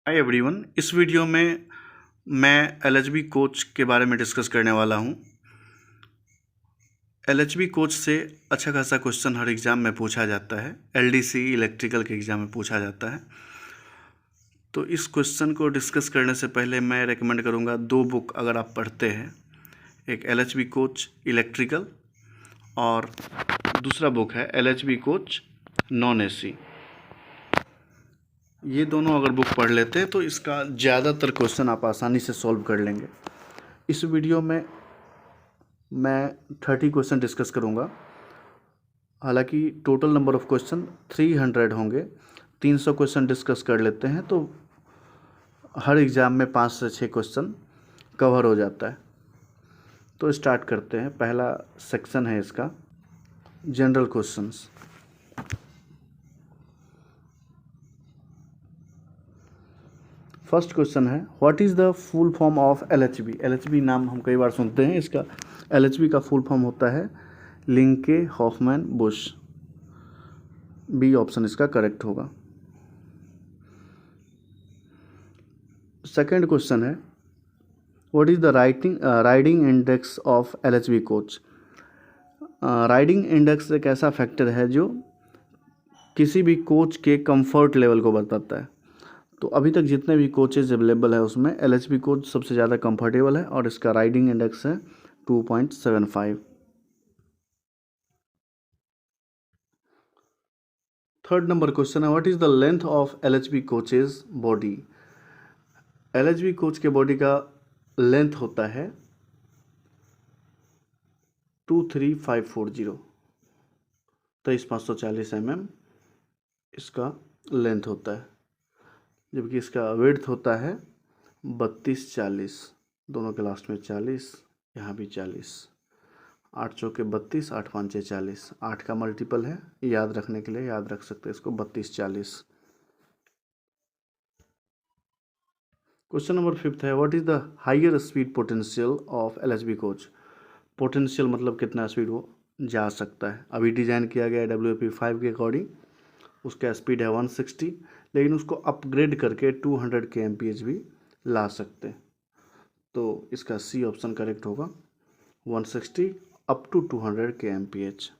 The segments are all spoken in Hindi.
हाय एवरीवन, इस वीडियो में मैं एलएचबी कोच के बारे में डिस्कस करने वाला हूं। एलएचबी कोच से अच्छा खासा क्वेश्चन हर एग्ज़ाम में पूछा जाता है। एलडीसी इलेक्ट्रिकल के एग्ज़ाम में पूछा जाता है। तो इस क्वेश्चन को डिस्कस करने से पहले मैं रेकमेंड करूंगा दो बुक अगर आप पढ़ते हैं, एक एलएचबी कोच इलेक्ट्रिकल और दूसरा बुक है एलएचबी कोच नॉन एसी। ये दोनों अगर बुक पढ़ लेते हैं तो इसका ज़्यादातर क्वेश्चन आप आसानी से सॉल्व कर लेंगे। इस वीडियो में मैं 30 क्वेश्चन डिस्कस करूंगा। हालांकि टोटल नंबर ऑफ़ क्वेश्चन 300 होंगे। 300 क्वेश्चन डिस्कस कर लेते हैं तो हर एग्ज़ाम में 5 से 6 क्वेश्चन कवर हो जाता है। तो स्टार्ट करते हैं। पहला सेक्शन है इसका जनरल क्वेश्चंस। फर्स्ट क्वेश्चन है, what is the full form of LHB. LHB नाम हम कई बार सुनते हैं। इसका एलएचबी का फुल फॉर्म होता है लिंके हॉफमैन बुश। बी ऑप्शन इसका करेक्ट होगा। सेकेंड क्वेश्चन है, what is the riding index of LHB coach. Riding index एक ऐसा फैक्टर है जो किसी भी कोच के कंफर्ट लेवल को बताता है। तो अभी तक जितने भी कोचेज अवेलेबल है उसमें एलएचबी कोच सबसे ज़्यादा कंफर्टेबल है और इसका राइडिंग इंडेक्स है 2.75। थर्ड नंबर क्वेश्चन है, what is the length of LHB coaches body. LHB coach के बॉडी का लेंथ होता है 23540, 23,540 mm इसका लेंथ होता है, जबकि इसका विड्थ होता है 3240। दोनों के लास्ट में 40, यहाँ भी 40। 8 चौके 32, 8 पाँचे 40। 8 का मल्टीपल है, याद रखने के लिए याद रख सकते हैं इसको 3240। क्वेश्चन नंबर 5 है, what is the higher speed potential of LHB coach. Potential मतलब कितना स्पीड वो जा सकता है। अभी डिज़ाइन किया गया है WP5 के अकॉर्डिंग, उसका स्पीड है 160, लेकिन उसको अपग्रेड करके 200 kmph भी ला सकते हैं। तो इसका सी ऑप्शन करेक्ट होगा, 160 up to 200 kmph।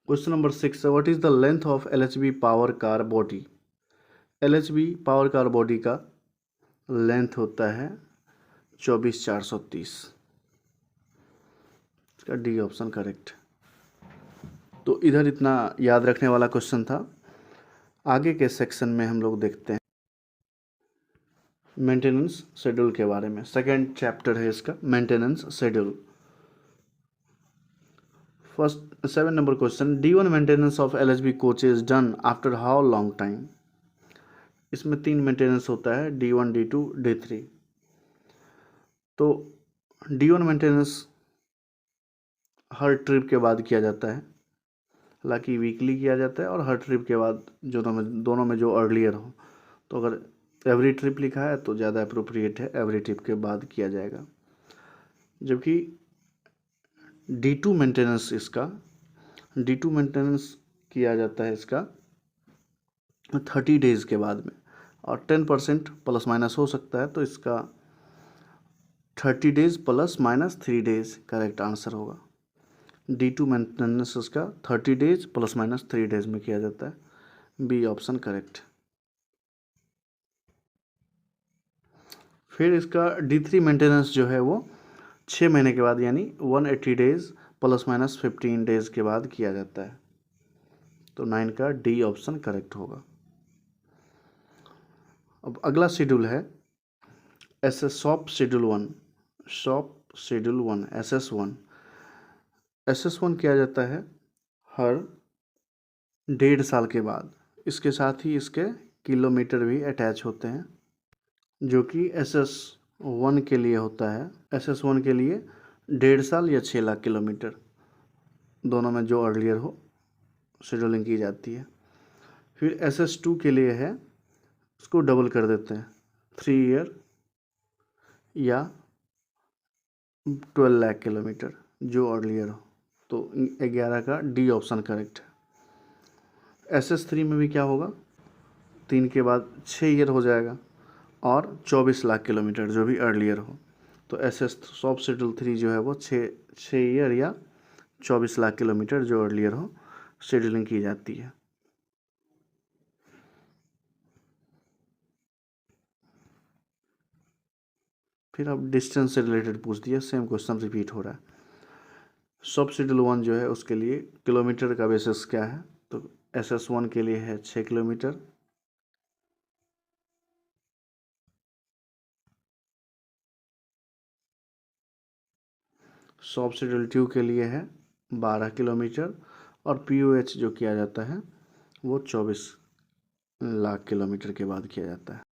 Question number 6 है, what is the length of LHB power car body. LHB power car body का लेंथ होता है 24,430। इसका डी ऑप्शन करेक्ट। तो इधर इतना याद रखने वाला क्वेश्चन था। आगे के सेक्शन में हम लोग देखते हैं मेंटेनेंस शेड्यूल के बारे में। सेकेंड चैप्टर है इसका maintenance schedule. First 7 number question, D1 maintenance of LHB coach is done after how long time. इसमें 3 मेंटेनेंस होता है, D1 D2 D3। तो D1 मेंटेनेंस हर ट्रिप के बाद किया जाता है, हालांकि वीकली किया जाता है और हर ट्रिप के बाद दोनों में जो अर्लियर हो। तो अगर एवरी ट्रिप लिखा है तो ज़्यादा अप्रोप्रिएट है, एवरी ट्रिप के बाद किया जाएगा। जबकि D2 मेंटेनेंस किया जाता है इसका 30 डेज़ के बाद में, और 10% प्लस माइनस हो सकता है। तो इसका 30 days plus minus 3 days correct answer होगा। D2 मेंटेनेंस इसका 30 डेज़ प्लस माइनस 3 डेज़ में किया जाता है। B option correct. फिर इसका D3 मेंटेनेंस जो है वो 6 महीने के बाद, यानी 180 डेज़ प्लस माइनस 15 डेज़ के बाद किया जाता है। तो 9 का डी ऑप्शन करेक्ट होगा। अब अगला शेड्यूल है शॉप शेड्यूल 1। SS1 किया जाता है हर 1.5 साल के बाद। इसके साथ ही इसके किलोमीटर भी अटैच होते हैं, जो कि SS1 के लिए होता है। SS1 के लिए 1.5 साल या 6 लाख किलोमीटर, दोनों में जो अर्लियर हो शेड्यूलिंग की जाती है। फिर SS2 के लिए है, उसको डबल कर देते हैं, 3 ईयर या 12 लाख किलोमीटर, जो अर्लियर हो। तो 11 का डी ऑप्शन करेक्ट है। SS3 में भी क्या होगा, 3 के बाद 6 ईयर हो जाएगा और 24 लाख किलोमीटर जो भी अर्लियर हो। तो SS सॉफ्ट शेड्यूल 3 जो है वो 6 ईयर या 24 लाख किलोमीटर जो अर्लियर हो शेड्यूलिंग की जाती है। फिर अब डिस्टेंस से रिलेटेड पूछ दिया, सेम क्वेश्चन रिपीट हो रहा है। सब शेड्यूल 1 जो है उसके लिए किलोमीटर का बेसिस क्या है, तो SS1 के लिए है 6 किलोमीटर, सब शेड्यूल 2 के लिए है 12 किलोमीटर, और POH जो किया जाता है वो 24 लाख किलोमीटर के बाद किया जाता है।